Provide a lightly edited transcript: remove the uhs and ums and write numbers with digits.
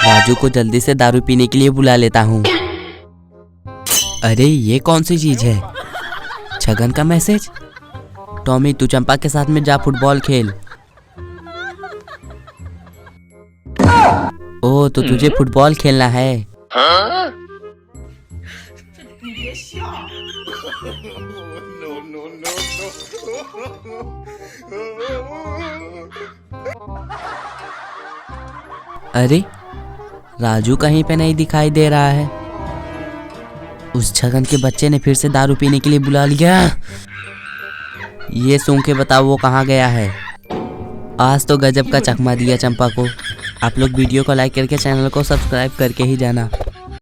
राजू को जल्दी से दारू पीने के लिए बुला लेता हूँ। अरे ये कौन सी चीज है? छगन का मैसेज। टॉमी तू चंपा के साथ में जा फुटबॉल खेल। ओ तो तुझे फुटबॉल खेलना है। अरे राजू कहीं पे नहीं दिखाई दे रहा है। उस छगन के बच्चे ने फिर से दारू पीने के लिए बुला लिया। ये सुन के बताओ वो कहाँ गया है। आज तो गजब का चकमा दिया चंपा को। आप लोग वीडियो को लाइक करके चैनल को सब्सक्राइब करके ही जाना।